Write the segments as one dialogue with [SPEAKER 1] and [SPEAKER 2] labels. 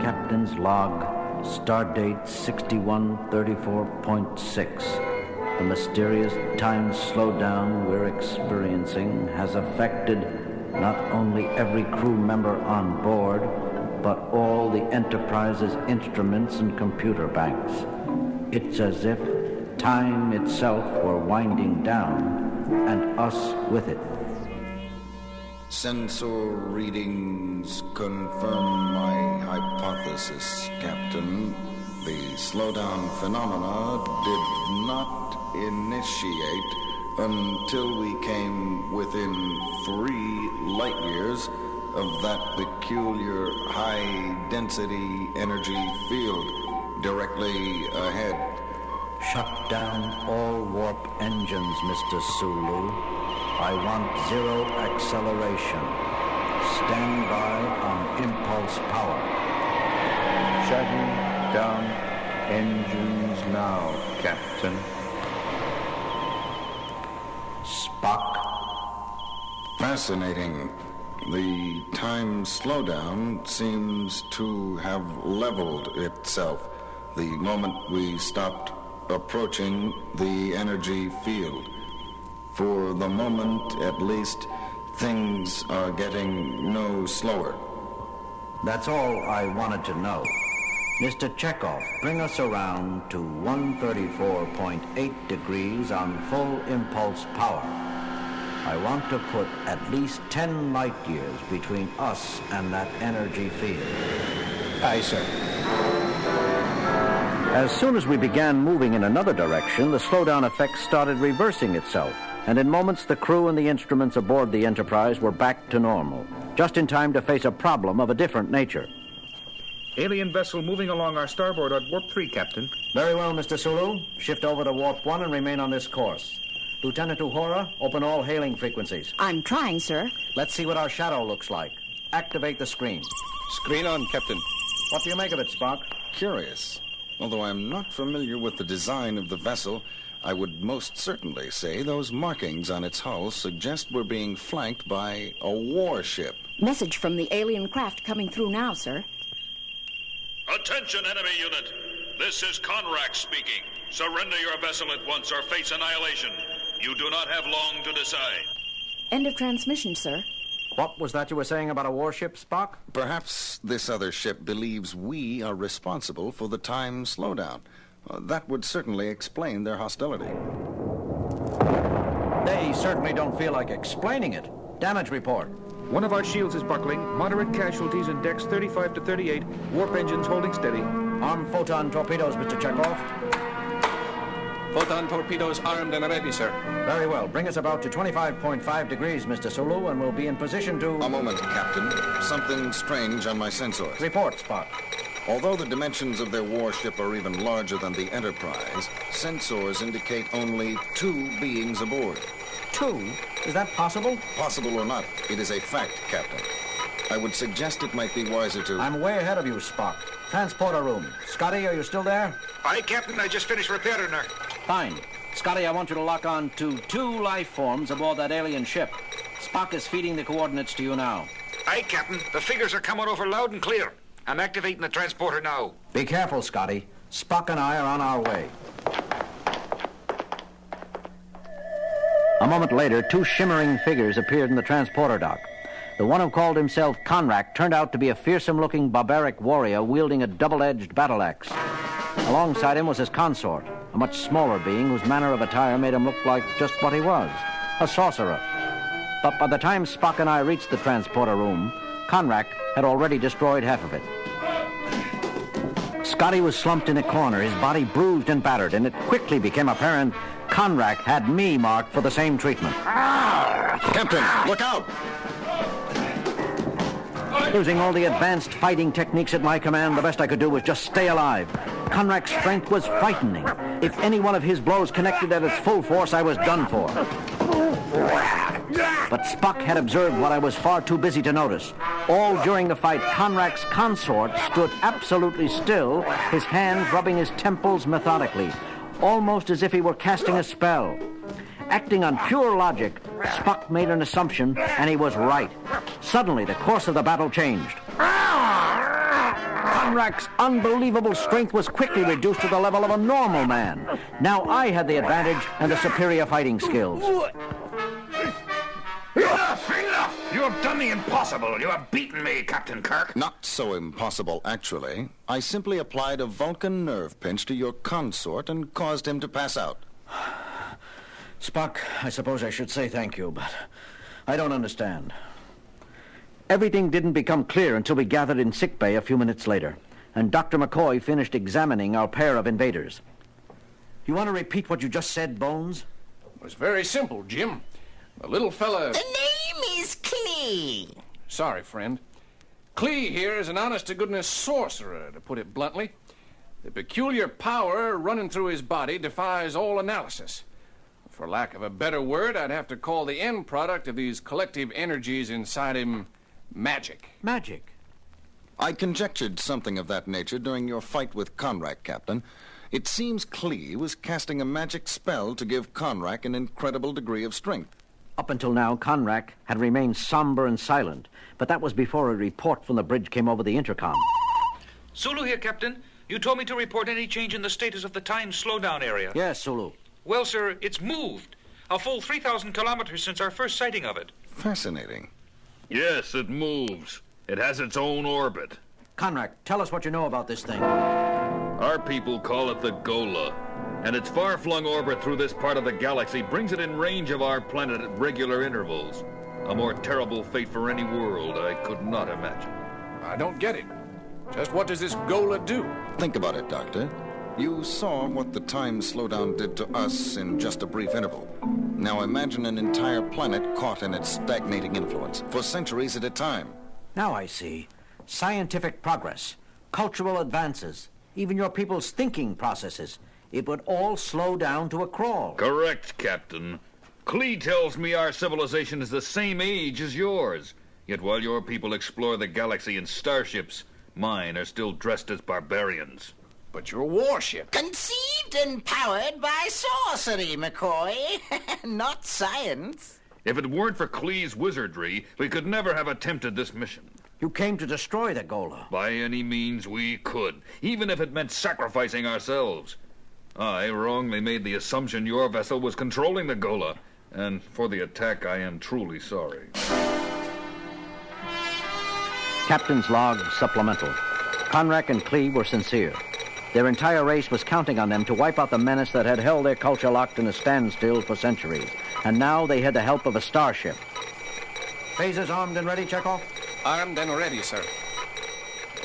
[SPEAKER 1] Captain's log, stardate 6134.6. The mysterious time slowdown we're experiencing has affected not only every crew member on board, but all the Enterprise's instruments and computer banks. It's as if time itself were winding down, and us with it.
[SPEAKER 2] Sensor readings confirm my hypothesis, Captain. The slowdown phenomena did not initiate until we came within 3 light years of that peculiar high-density energy field directly ahead.
[SPEAKER 1] Shut down all warp engines, Mr. Sulu. I want 0 acceleration. Stand by on impulse power.
[SPEAKER 3] Shutting down engines now, Captain.
[SPEAKER 1] Spock.
[SPEAKER 2] Fascinating. The time slowdown seems to have leveled itself the moment we stopped approaching the energy field. For the moment, at least, things are getting no slower.
[SPEAKER 1] That's all I wanted to know. Mr. Chekhov, bring us around to 134.8 degrees on full impulse power. I want to put at least 10 light years between us and that energy field.
[SPEAKER 3] Aye, sir.
[SPEAKER 1] As soon as we began moving in another direction, the slowdown effect started reversing itself, and in moments the crew and the instruments aboard the Enterprise were back to normal, just in time to face a problem of a different nature.
[SPEAKER 4] Alien vessel moving along our starboard at warp 3, Captain.
[SPEAKER 1] Very well, Mr. Sulu. Shift over to warp 1 and remain on this course. Lieutenant Uhura, open all hailing frequencies.
[SPEAKER 5] I'm trying, sir.
[SPEAKER 1] Let's see what our shadow looks like. Activate the screen.
[SPEAKER 3] Screen on, Captain.
[SPEAKER 1] What do you make of it, Spock?
[SPEAKER 2] Curious. Although I'm not familiar with the design of the vessel, I would most certainly say those markings on its hull suggest we're being flanked by a warship.
[SPEAKER 5] Message from the alien craft coming through now, sir.
[SPEAKER 6] Attention, enemy unit. This is Conrack speaking. Surrender your vessel at once or face annihilation. You do not have long to decide.
[SPEAKER 5] End of transmission, sir.
[SPEAKER 1] What was that you were saying about a warship, Spock?
[SPEAKER 2] Perhaps this other ship believes we are responsible for the time slowdown. That would certainly explain their hostility.
[SPEAKER 1] They certainly don't feel like explaining it. Damage report.
[SPEAKER 4] One of our shields is buckling. Moderate casualties in decks 35 to 38. Warp engines holding steady.
[SPEAKER 1] Arm photon torpedoes, Mr. Chekhov.
[SPEAKER 3] Photon torpedoes armed and ready, sir.
[SPEAKER 1] Very well. Bring us about to 25.5 degrees, Mr. Sulu, and we'll be in position to...
[SPEAKER 2] A moment, Captain. Something strange on my sensors.
[SPEAKER 1] Report, Spock.
[SPEAKER 2] Although the dimensions of their warship are even larger than the Enterprise, sensors indicate only 2 beings aboard.
[SPEAKER 1] 2? Is that possible?
[SPEAKER 2] Possible or not, it is a fact, Captain. I would suggest it might be wiser to...
[SPEAKER 1] I'm way ahead of you, Spock. Transporter room. Scotty, are you still there?
[SPEAKER 7] Aye, Captain. I just finished repairing her.
[SPEAKER 1] Fine. Scotty, I want you to lock on to 2 life forms aboard that alien ship. Spock is feeding the coordinates to you now.
[SPEAKER 7] Aye, Captain. The figures are coming over loud and clear. I'm activating the transporter now.
[SPEAKER 1] Be careful, Scotty. Spock and I are on our way. A moment later, 2 shimmering figures appeared in the transporter dock. The one who called himself Conrack turned out to be a fearsome-looking barbaric warrior wielding a double-edged battle axe. Alongside him was his consort, a much smaller being whose manner of attire made him look like just what he was, a sorcerer. But by the time Spock and I reached the transporter room, Conrack had already destroyed half of it. Scotty was slumped in a corner, his body bruised and battered, and it quickly became apparent Conrack had me marked for the same treatment.
[SPEAKER 2] Captain, look out!
[SPEAKER 1] Using all the advanced fighting techniques at my command, the best I could do was just stay alive. Conrack's strength was frightening. If any one of his blows connected at its full force, I was done for. But Spock had observed what I was far too busy to notice. All during the fight, Conrack's consort stood absolutely still, his hands rubbing his temples methodically, almost as if he were casting a spell. Acting on pure logic, Spock made an assumption, and he was right. Suddenly, the course of the battle changed. Conrac's unbelievable strength was quickly reduced to the level of a normal man. Now I had the advantage and the superior fighting skills.
[SPEAKER 7] Enough! You have done the impossible. You have beaten me, Captain Kirk.
[SPEAKER 2] Not so impossible, actually. I simply applied a Vulcan nerve pinch to your consort and caused him to pass out.
[SPEAKER 1] Spock, I suppose I should say thank you, but I don't understand. Everything didn't become clear until we gathered in sickbay a few minutes later, and Dr. McCoy finished examining our pair of invaders. You want to repeat what you just said, Bones?
[SPEAKER 3] It was very simple, Jim. The little fella...
[SPEAKER 8] The name is Clee.
[SPEAKER 3] Sorry, friend. Clee here is an honest-to-goodness sorcerer, to put it bluntly. The peculiar power running through his body defies all analysis. For lack of a better word, I'd have to call the end product of these collective energies inside him magic.
[SPEAKER 1] Magic?
[SPEAKER 2] I conjectured something of that nature during your fight with Conrack, Captain. It seems Clee was casting a magic spell to give Conrack an incredible degree of strength.
[SPEAKER 1] Up until now, Conrack had remained somber and silent, but that was before a report from the bridge came over the intercom.
[SPEAKER 9] Sulu here, Captain. You told me to report any change in the status of the time slowdown area.
[SPEAKER 1] Yes, Sulu.
[SPEAKER 9] Well, sir, it's moved. A full 3,000 kilometers since our first sighting of it.
[SPEAKER 2] Fascinating.
[SPEAKER 6] Yes, it moves. It has its own orbit.
[SPEAKER 1] Conrack, tell us what you know about this thing.
[SPEAKER 6] Our people call it the Gola, and its far-flung orbit through this part of the galaxy brings it in range of our planet at regular intervals. A more terrible fate for any world I could not imagine.
[SPEAKER 3] I don't get it. Just what does this Gola do?
[SPEAKER 2] Think about it, Doctor. You saw what the time slowdown did to us in just a brief interval. Now imagine an entire planet caught in its stagnating influence for centuries at a time.
[SPEAKER 1] Now I see. Scientific progress, cultural advances, even your people's thinking processes. It would all slow down to a crawl.
[SPEAKER 6] Correct, Captain. Clee tells me our civilization is the same age as yours. Yet while your people explore the galaxy in starships, mine are still dressed as barbarians.
[SPEAKER 3] But your warship.
[SPEAKER 8] Conceived and powered by sorcery, McCoy. Not science.
[SPEAKER 6] If it weren't for Clee's wizardry, we could never have attempted this mission.
[SPEAKER 1] You came to destroy the Gola.
[SPEAKER 6] By any means we could, even if it meant sacrificing ourselves. I wrongly made the assumption your vessel was controlling the Gola, and for the attack I am truly sorry.
[SPEAKER 1] Captain's log supplemental. Conrack and Clee were sincere. Their entire race was counting on them to wipe out the menace that had held their culture locked in a standstill for centuries. And now they had the help of a starship. Phasers armed and ready, Chekhov?
[SPEAKER 3] Armed and ready, sir.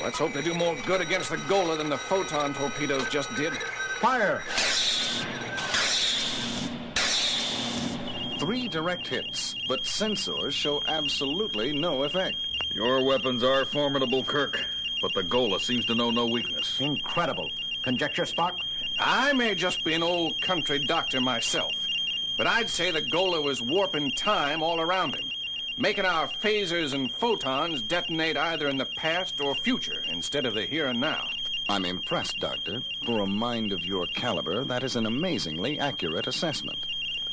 [SPEAKER 3] Let's hope they do more good against the Gola than the photon torpedoes just did.
[SPEAKER 1] Fire!
[SPEAKER 2] 3 direct hits, but sensors show absolutely no effect.
[SPEAKER 6] Your weapons are formidable, Kirk, but the Gola seems to know no weakness.
[SPEAKER 1] Incredible. Conjecture, Spock?
[SPEAKER 3] I may just be an old country doctor myself, but I'd say the Gola was warping time all around him, making our phasers and photons detonate either in the past or future instead of the here and now.
[SPEAKER 2] I'm impressed, Doctor. For a mind of your caliber, that is an amazingly accurate assessment.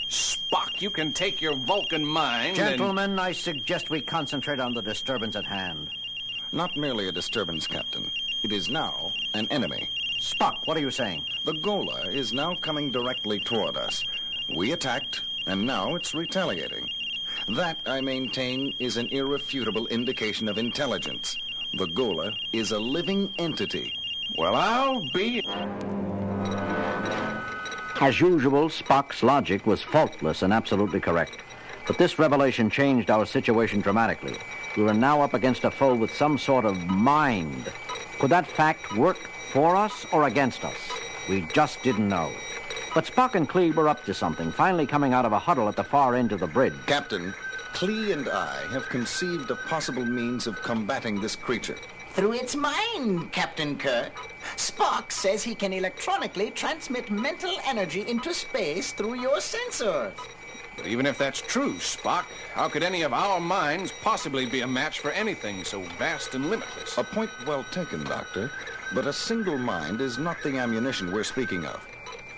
[SPEAKER 3] Spock, you can take your Vulcan mind
[SPEAKER 1] Gentlemen, I suggest we concentrate on the disturbance at hand.
[SPEAKER 2] Not merely a disturbance, Captain. It is now an enemy.
[SPEAKER 1] Spock, what are you saying?
[SPEAKER 2] The Gola is now coming directly toward us. We attacked, and now it's retaliating. That, I maintain, is an irrefutable indication of intelligence. The Gola is a living entity.
[SPEAKER 3] Well, I'll be...
[SPEAKER 1] As usual, Spock's logic was faultless and absolutely correct. But this revelation changed our situation dramatically. We were now up against a foe with some sort of mind. Could that fact work for us or against us? We just didn't know. But Spock and Clee were up to something, finally coming out of a huddle at the far end of the bridge.
[SPEAKER 2] Captain, Clee and I have conceived a possible means of combating this creature.
[SPEAKER 8] Through its mind, Captain Kirk. Spock says he can electronically transmit mental energy into space through your sensors.
[SPEAKER 3] But even if that's true, Spock, how could any of our minds possibly be a match for anything so vast and limitless?
[SPEAKER 2] A point well taken, Doctor. But a single mind is not the ammunition we're speaking of.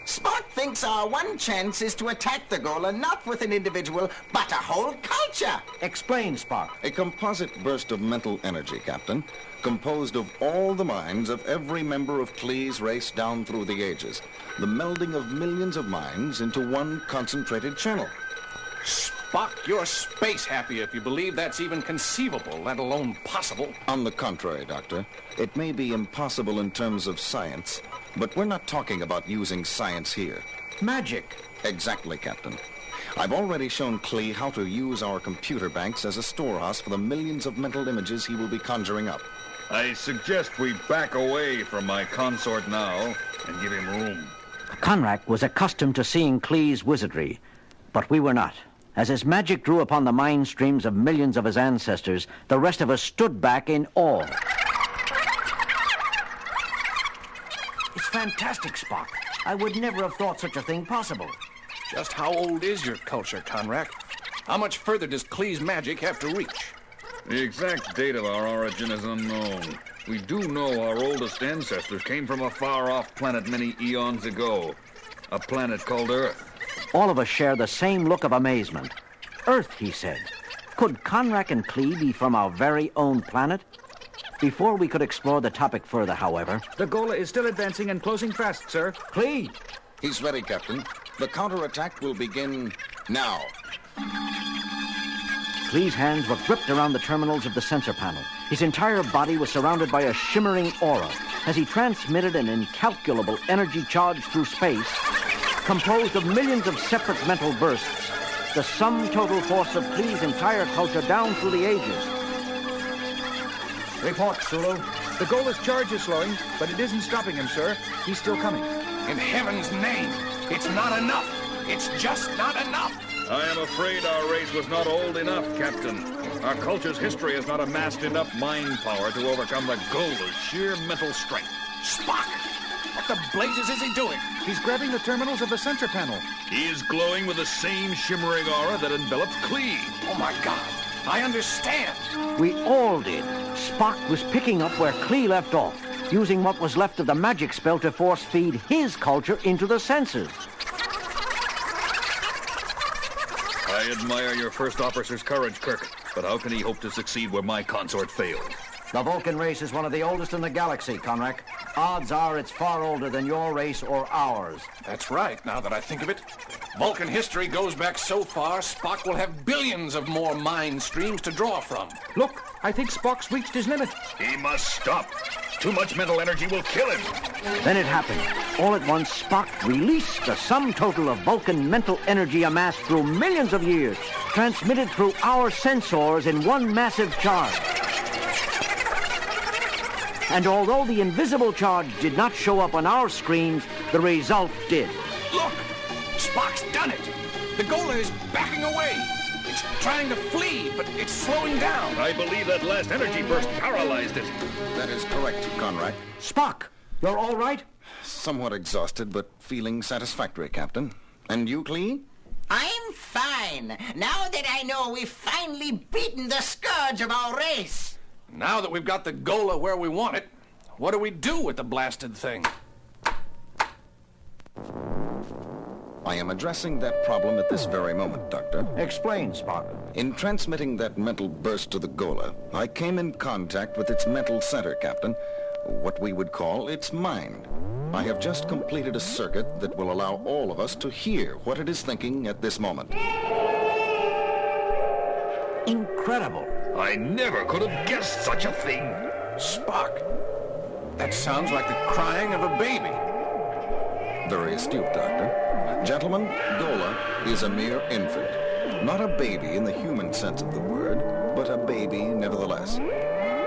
[SPEAKER 8] Spock thinks our one chance is to attack the Gola not with an individual, but a whole culture.
[SPEAKER 1] Explain, Spock.
[SPEAKER 2] A composite burst of mental energy, Captain, composed of all the minds of every member of Klee's race down through the ages. The melding of millions of minds into one concentrated channel.
[SPEAKER 3] Spock, you're space happy if you believe that's even conceivable, let alone possible.
[SPEAKER 2] On the contrary, Doctor, it may be impossible in terms of science, but we're not talking about using science here.
[SPEAKER 1] Magic.
[SPEAKER 2] Exactly, Captain. I've already shown Clee how to use our computer banks as a storehouse for the millions of mental images he will be conjuring up.
[SPEAKER 6] I suggest we back away from my consort now and give him room.
[SPEAKER 1] Conrack was accustomed to seeing Klee's wizardry, but we were not. As his magic drew upon the mind streams of millions of his ancestors, the rest of us stood back in awe. It's fantastic, Spock. I would never have thought such a thing possible.
[SPEAKER 3] Just how old is your culture, Conrack? How much further does Klee's magic have to reach?
[SPEAKER 6] The exact date of our origin is unknown. We do know our oldest ancestors came from a far-off planet many eons ago, a planet called Earth.
[SPEAKER 1] All of us share the same look of amazement. Earth, he said. Could Conrack and Clee be from our very own planet? Before we could explore the topic further, however...
[SPEAKER 4] The Gola is still advancing and closing fast, sir.
[SPEAKER 1] Clee!
[SPEAKER 2] He's ready, Captain. The counterattack will begin now.
[SPEAKER 1] Clee's hands were gripped around the terminals of the sensor panel. His entire body was surrounded by a shimmering aura as he transmitted an incalculable energy charge through space, composed of millions of separate mental bursts, the sum total force of Klee's entire culture down through the ages.
[SPEAKER 4] Report, Sulu. The Gola's charge is slowing, but it isn't stopping him, sir. He's still coming.
[SPEAKER 3] In heaven's name, it's not enough. It's just not enough.
[SPEAKER 6] I am afraid our race was not old enough, Captain. Our culture's history has not amassed enough mind power to overcome the Gola's sheer mental strength.
[SPEAKER 3] Spock! What the blazes is he doing?
[SPEAKER 4] He's grabbing the terminals of the sensor panel.
[SPEAKER 6] He is glowing with the same shimmering aura that enveloped Clee.
[SPEAKER 3] Oh, my God. I understand.
[SPEAKER 1] We all did. Spock was picking up where Clee left off, using what was left of the magic spell to force feed his culture into the senses.
[SPEAKER 6] I admire your first officer's courage, Kirk, but how can he hope to succeed where my consort failed?
[SPEAKER 1] The Vulcan race is one of the oldest in the galaxy, Conrack. Odds are it's far older than your race or ours.
[SPEAKER 3] That's right, now that I think of it. Vulcan history goes back so far, Spock will have billions of more mind streams to draw from.
[SPEAKER 4] Look, I think Spock's reached his limit.
[SPEAKER 6] He must stop. Too much mental energy will kill him.
[SPEAKER 1] Then it happened. All at once, Spock released the sum total of Vulcan mental energy amassed through millions of years, transmitted through our sensors in one massive charge. And although the invisible charge did not show up on our screens, the result did.
[SPEAKER 3] Look! Spock's done it! The Gola is backing away! It's trying to flee, but it's slowing down!
[SPEAKER 6] I believe that last energy burst paralyzed it.
[SPEAKER 2] That is correct, Conrack.
[SPEAKER 1] Spock, you're all right?
[SPEAKER 2] Somewhat exhausted, but feeling satisfactory, Captain. And you, Clee?
[SPEAKER 8] I'm fine. Now that I know we've finally beaten the scourge of our race.
[SPEAKER 3] Now that we've got the Gola where we want it, what do we do with the blasted thing?
[SPEAKER 2] I am addressing that problem at this very moment, Doctor.
[SPEAKER 1] Explain, Spock.
[SPEAKER 2] In transmitting that mental burst to the Gola, I came in contact with its mental center, Captain. What we would call its mind. I have just completed a circuit that will allow all of us to hear what it is thinking at this moment.
[SPEAKER 1] Incredible.
[SPEAKER 6] I never could have guessed such a thing.
[SPEAKER 3] Spock, that sounds like the crying of a baby.
[SPEAKER 2] Very astute, Doctor. Gentlemen, Gola is a mere infant. Not a baby in the human sense of the word, but a baby nevertheless.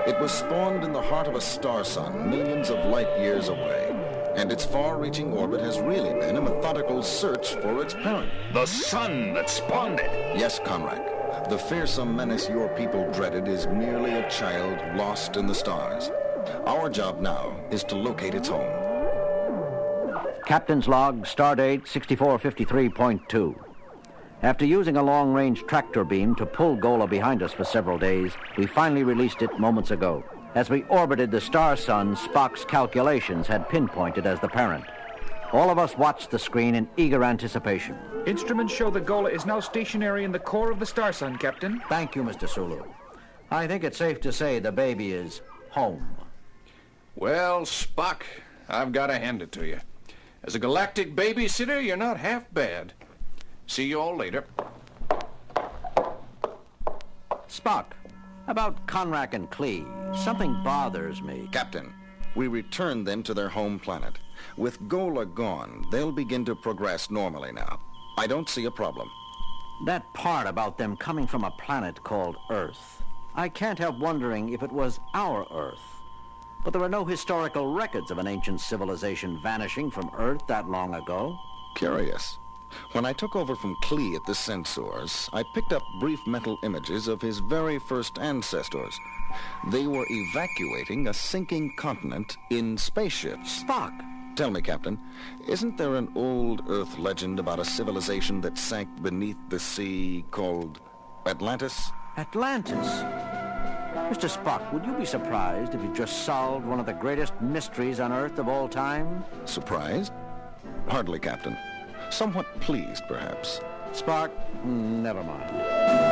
[SPEAKER 2] It was spawned in the heart of a star sun millions of light years away, and its far-reaching orbit has really been a methodical search for its parent.
[SPEAKER 6] The sun that spawned it.
[SPEAKER 2] Yes, Conrack. The fearsome menace your people dreaded is merely a child lost in the stars. Our job now is to locate its home.
[SPEAKER 1] Captain's log, stardate 6453.2. After using a long-range tractor beam to pull Gola behind us for several days, we finally released it moments ago. As we orbited the star sun, Spock's calculations had pinpointed as the parent. All of us watched the screen in eager anticipation.
[SPEAKER 4] Instruments show the Gola is now stationary in the core of the star sun, Captain.
[SPEAKER 1] Thank you, Mr. Sulu. I think it's safe to say the baby is home.
[SPEAKER 3] Well, Spock, I've got to hand it to you. As a galactic babysitter, you're not half bad. See you all later.
[SPEAKER 1] Spock, about Conrack and Clee, something bothers me.
[SPEAKER 2] Captain, we returned them to their home planet. With Gola gone, they'll begin to progress normally now. I don't see a problem.
[SPEAKER 1] That part about them coming from a planet called Earth, I can't help wondering if it was our Earth. But there are no historical records of an ancient civilization vanishing from Earth that long ago.
[SPEAKER 2] Curious. When I took over from Clee at the sensors, I picked up brief mental images of his very first ancestors. They were evacuating a sinking continent in spaceships.
[SPEAKER 1] Spock!
[SPEAKER 2] Tell me, Captain, isn't there an old Earth legend about a civilization that sank beneath the sea called Atlantis?
[SPEAKER 1] Atlantis? Mr. Spock, would you be surprised if you just solved one of the greatest mysteries on Earth of all time?
[SPEAKER 2] Surprised? Hardly, Captain. Somewhat pleased, perhaps.
[SPEAKER 1] Spock, never mind.